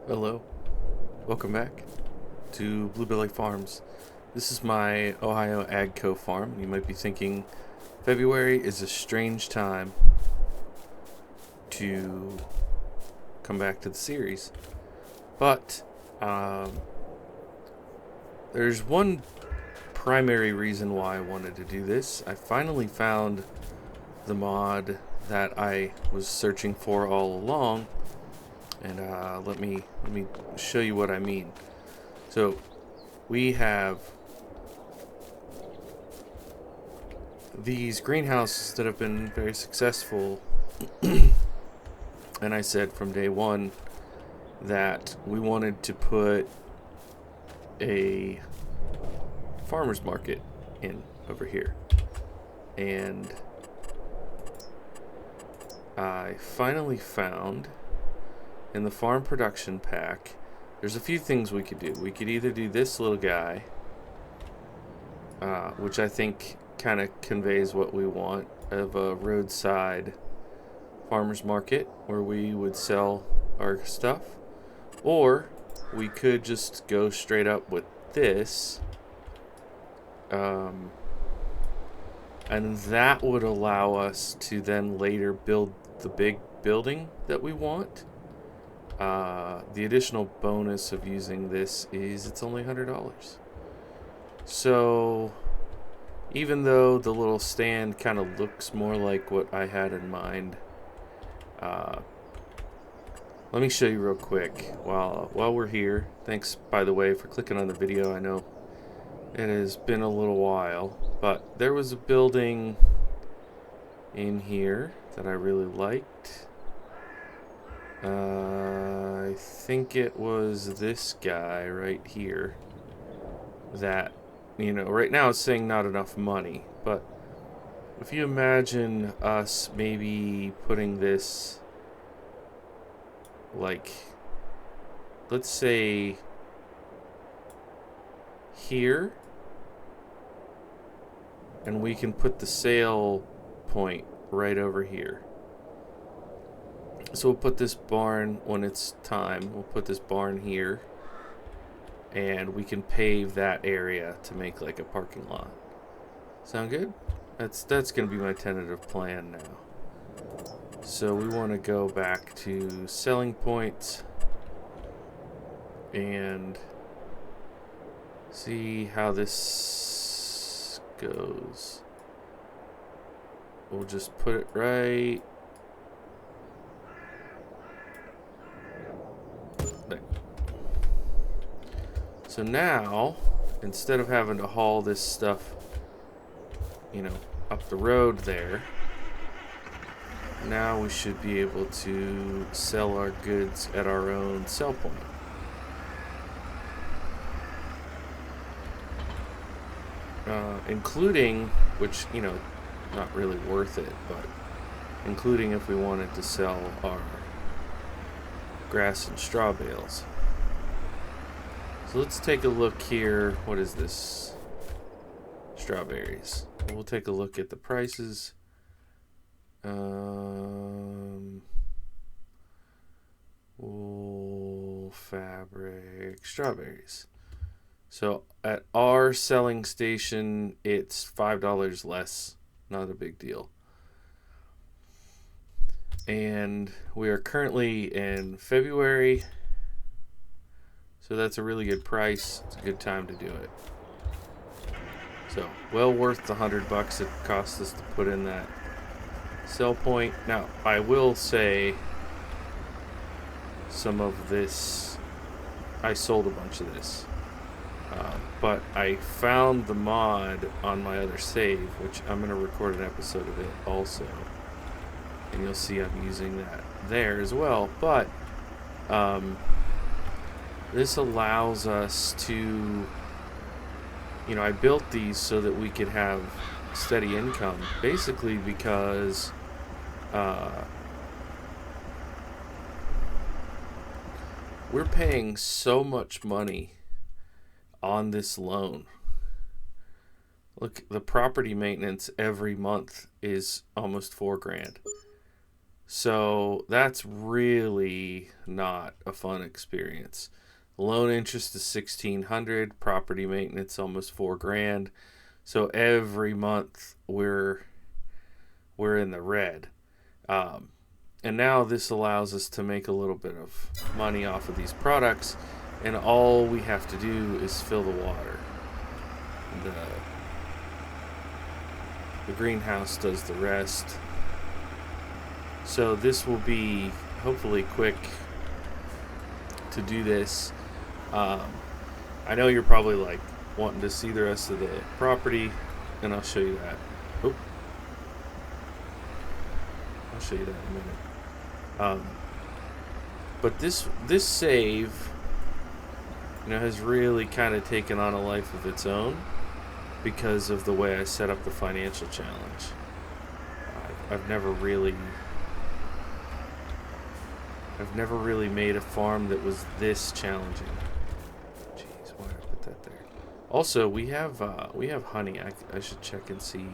Hello, welcome back to Bluebelly Farms. This is my Ohio AGCO farm. You might be thinking February is a strange time to come back to the series, but there's one primary reason why I wanted to do this. I finally found the mod that I was searching for all along, and let me show you what I mean. So we have these greenhouses that have been very successful, and I said from day one that we wanted to put a farmer's market in over here, and I finally found in the farm production pack there's a few things we could do. We could either do this little guy, which I think kind of conveys what we want, of a roadside farmer's market where we would sell our stuff, or we could just go straight up with this, and that would allow us to then later build the big building that we want. The additional bonus of using this is it's only $100. So even though the little stand kind of looks more like what I had in mind, let me show you real quick while we're here. Thanks, by the way, for clicking on the video. I know it has been a little while, but there was a building in here that I really liked. I think it was this guy right here that, right now it's saying not enough money, but if you imagine us maybe putting this, like, let's say here, and we can put the sale point right over here. So we'll put this barn, when it's time, we'll put this barn here, and we can pave that area to make like a parking lot. Sound good? That's going to be my tentative plan now. So we want to go back to selling points and see how this goes. We'll just put it right there. So now, instead of having to haul this stuff, up the road there, now we should be able to sell our goods at our own sell point. Including, which, not really worth it, but including if we wanted to sell our grass and straw bales. So let's take a look here. What is this? Strawberries. We'll take a look at the prices. Wool, fabric, strawberries. So at our selling station, it's $5 less. Not a big deal. And we are currently in February, so that's a really good price. It's a good time to do it. So well worth the $100 it cost us to put in that sell point. Now I will say some of this, I sold a bunch of this, but I found the mod on my other save, which I'm going to record an episode of it also, and you'll see I'm using that there as well. But this allows us to, I built these so that we could have steady income, basically because we're paying so much money on this loan. Look, the property maintenance every month is almost $4,000. So that's really not a fun experience. Loan interest is $1,600, property maintenance almost $4,000. So every month we're in the red. Um, and now this allows us to make a little bit of money off of these products, and all we have to do is fill the water. The greenhouse does the rest. So this will be hopefully quick to do this. I know you're probably like wanting to see the rest of the property, and I'll show you that. Oh, I'll show you that in a minute. But this save, has really kind of taken on a life of its own because of the way I set up the financial challenge. I've never really made a farm that was this challenging. Jeez, why did I put that there? Also, we have honey. I should check and see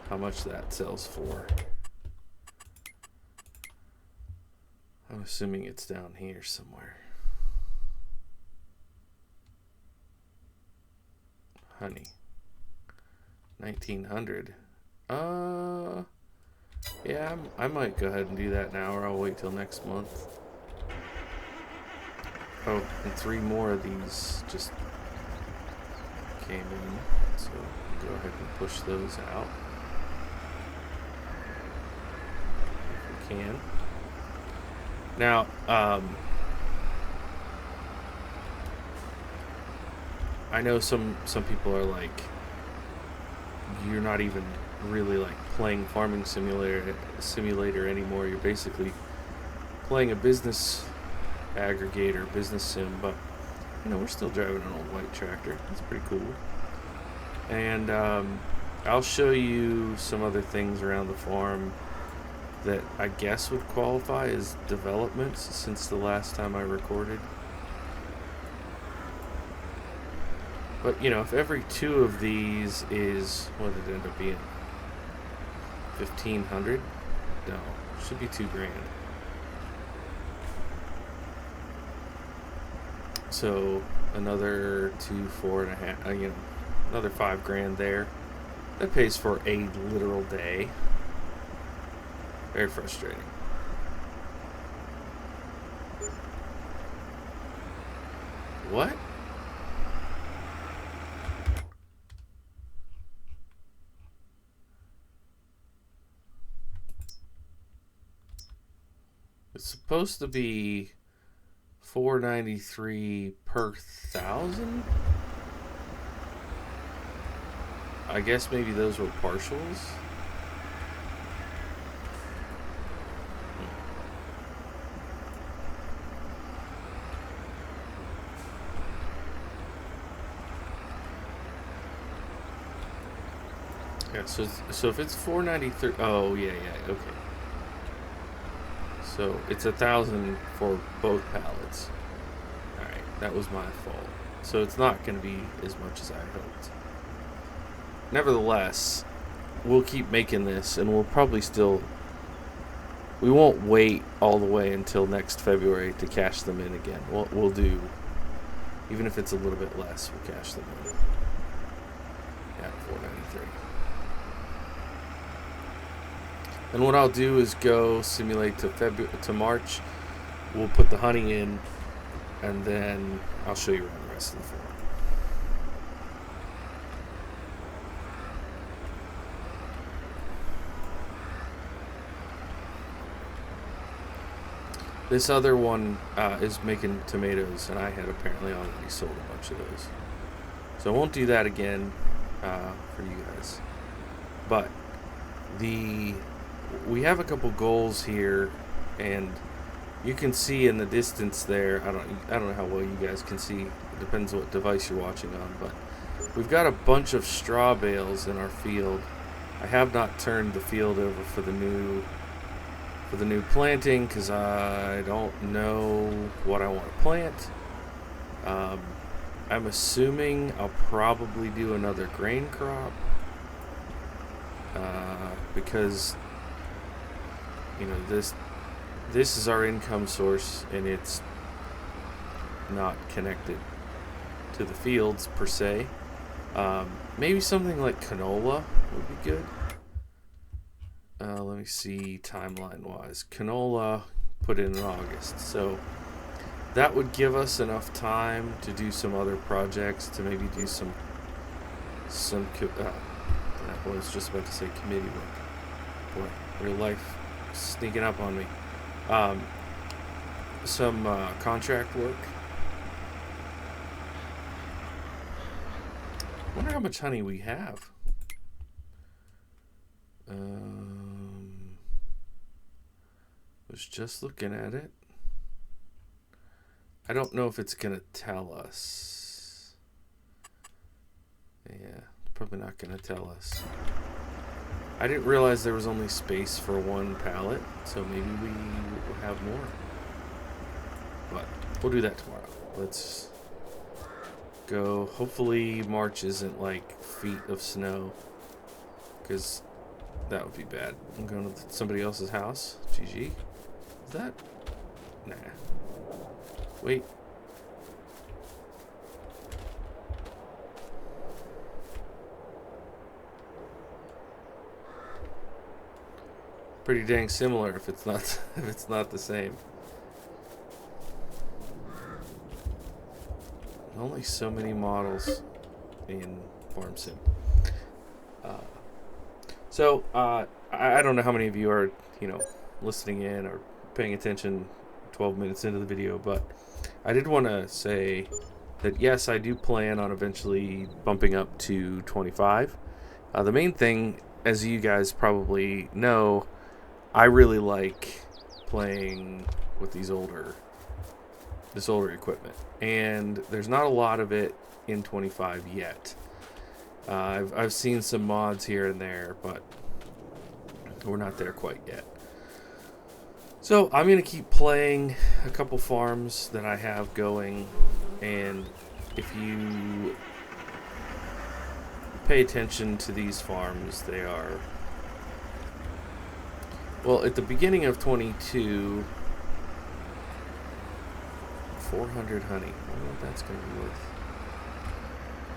how much that sells for. I'm assuming it's down here somewhere. Honey. 1,900. Yeah, I might go ahead and do that now, or I'll wait till next month. Oh, and 3 more of these just came in, so go ahead and push those out if we can. Now, I know some people are like, you're not even really like playing farming simulator anymore. You're basically playing a business aggregator, business sim, but we're still driving an old white tractor. That's pretty cool. And I'll show you some other things around the farm that I guess would qualify as developments since the last time I recorded. But if every 2 of these is, what did it end up being? 1,500? No, should be $2,000. So another 2, 4.5, another $5,000 there. That pays for a literal day. Very frustrating. What? It's supposed to be $4.93 per 1,000. I guess maybe those were partials. Yeah, so if it's $4.93, oh yeah, okay. So it's 1,000 for both pallets. All right, that was my fault. So it's not going to be as much as I hoped. Nevertheless, we'll keep making this, and we'll probably still. We won't wait all the way until next February to cash them in again. We'll do, even if it's a little bit less, we'll cash them in. At $4.93. And what I'll do is go simulate to March. We'll put the honey in, and then I'll show you around the rest of the farm. This other one is making tomatoes, and I had apparently already sold a bunch of those. So I won't do that again for you guys. But we have a couple goals here, and you can see in the distance there. I don't know how well you guys can see. It depends what device you're watching on, but we've got a bunch of straw bales in our field. I have not turned the field over for the new planting because I don't know what I want to plant. I'm assuming I'll probably do another grain crop because you know, this is our income source, and it's not connected to the fields per se. Maybe something like canola would be good. Let me see timeline wise. Canola put in August, so that would give us enough time to do some other projects, to maybe do some I was just about to say committee work. Boy, real life sneaking up on me. Some contract work. Wonder how much honey we have. Was just looking at it. I don't know if it's gonna tell us. Yeah, probably not gonna tell us. I didn't realize there was only space for one pallet, so maybe we will have more. But we'll do that tomorrow. Let's go. Hopefully March isn't like feet of snow, because that would be bad. I'm going to somebody else's house. GG. Is that? Nah. Wait. Pretty dang similar if it's not the same. Only so many models in Farm Sim. I don't know how many of you are, listening in or paying attention 12 minutes into the video, but I did want to say that yes, I do plan on eventually bumping up to 25. The main thing, as you guys probably know, I really like playing with this older equipment, and there's not a lot of it in 25 yet. I've seen some mods here and there, but we're not there quite yet. So I'm going to keep playing a couple farms that I have going, and if you pay attention to these farms, they are, well, at the beginning of 22, 400 honey. I don't know what that's going to be worth.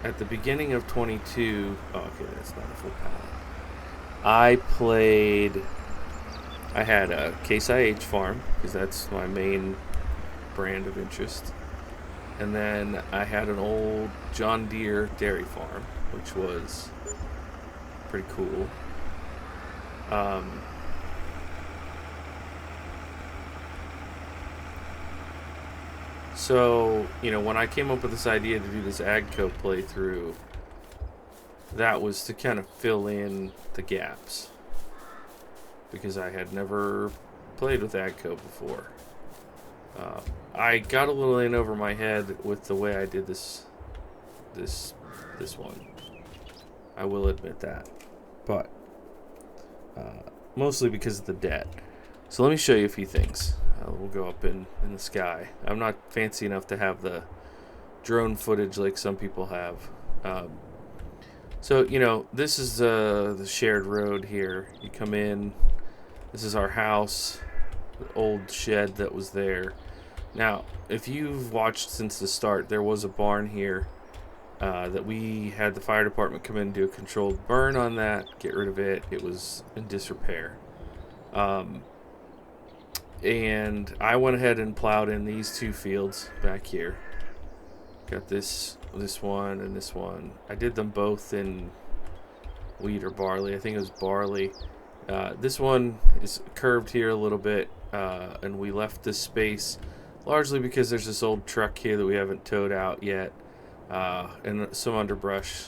At the beginning of 22, oh, okay, that's not a full pallet. I had a Case IH farm, because that's my main brand of interest. And then I had an old John Deere dairy farm, which was pretty cool. So, when I came up with this idea to do this AGCO playthrough, that was to kind of fill in the gaps, because I had never played with AGCO before. I got a little in over my head with the way I did this one. I will admit that, but mostly because of the debt. So let me show you a few things. We'll go up in the sky. I'm not fancy enough to have the drone footage like some people have. So, this is the shared road here. You come in. This is our house, the old shed that was there. Now, if you've watched since the start, there was a barn here that we had the fire department come in and do a controlled burn on that, get rid of it. It was in disrepair. And I went ahead and plowed in these two fields back here. Got this one and this one. I did them both in wheat or barley. I think it was barley. This one is curved here a little bit, and we left this space largely because there's this old truck here that we haven't towed out yet, and some underbrush.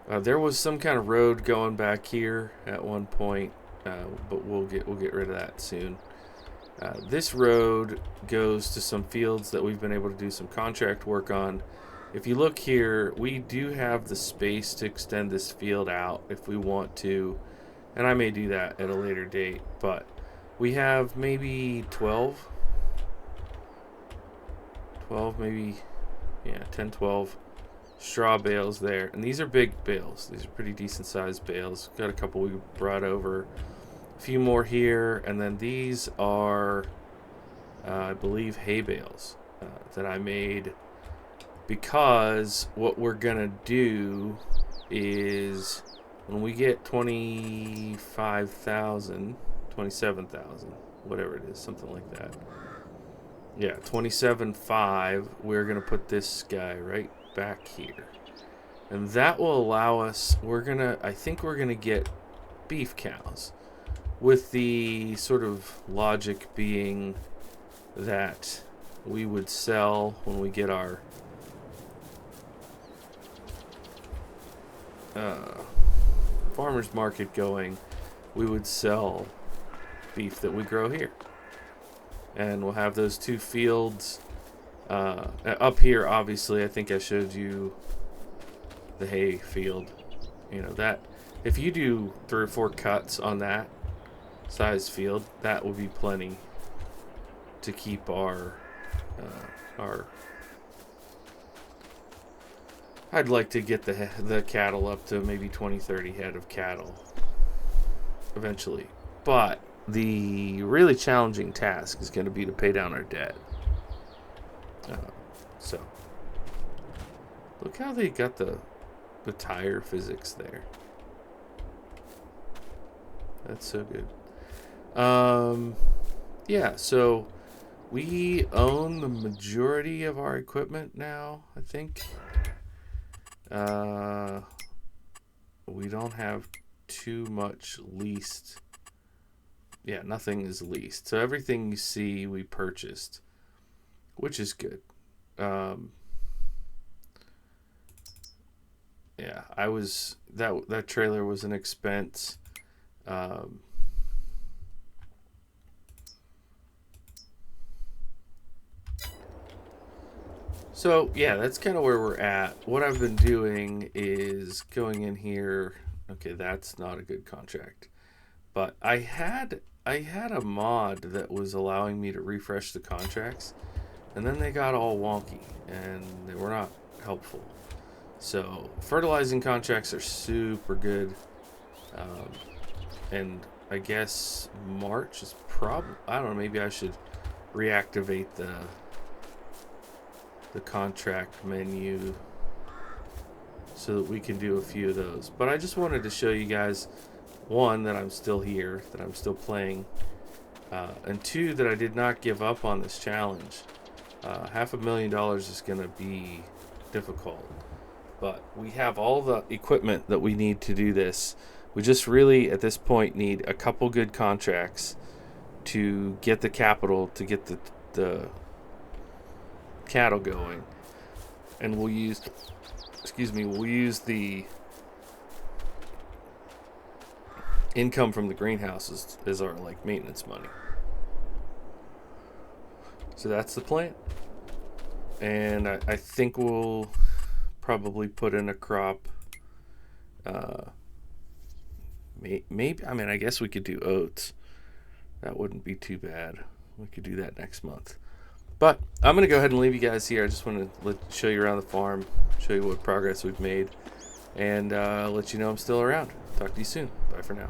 There was some kind of road going back here at one point, but we'll get rid of that soon. This road goes to some fields that we've been able to do some contract work on. If you look here, we do have the space to extend this field out if we want to, and I may do that at a later date, but we have maybe 12 maybe, yeah, 10, 12 straw bales there, and these are big bales. These are pretty decent sized bales. Got a couple we brought over a few more here, and then these are, I believe, hay bales that I made, because what we're gonna do is when we get 25,000, 27,000, whatever it is, something like that. Yeah, 27.5. We're gonna put this guy right back here, and that will allow us. I think we're gonna get beef cows, with the sort of logic being that we would sell when we get our farmers market going. We would sell beef that we grow here, and we'll have those two fields up here. Obviously, I think I showed you the hay field. You know that if you do 3 or 4 cuts on that size field, that will be plenty to keep our I'd like to get the cattle up to maybe 20-30 head of cattle eventually. But the really challenging task is going to be to pay down our debt. So look how they got the tire physics there. That's so good. Yeah, so we own the majority of our equipment now, I think. We don't have too much leased. Yeah, nothing is leased. So everything you see we purchased, which is good. Yeah, that trailer was an expense. So yeah, that's kind of where we're at. What I've been doing is going in here. Okay, that's not a good contract, but I had a mod that was allowing me to refresh the contracts, and then they got all wonky and they were not helpful. So fertilizing contracts are super good, and I guess March is probably, I don't know, maybe I should reactivate the contract menu so that we can do a few of those. But I just wanted to show you guys, one, that I'm still here, that I'm still playing, and two, that I did not give up on this challenge. $500,000 is going to be difficult, but we have all the equipment that we need to do this. We just really at this point need a couple good contracts to get the capital to get the cattle going, and we'll use the income from the greenhouses as our like maintenance money. So that's the plan, and I think we'll probably put in a crop. Maybe, I mean, I guess we could do oats. That wouldn't be too bad. We could do that next month. But I'm going to go ahead and leave you guys here. I just want to show you around the farm, show you what progress we've made, and let you know I'm still around. Talk to you soon. Bye for now.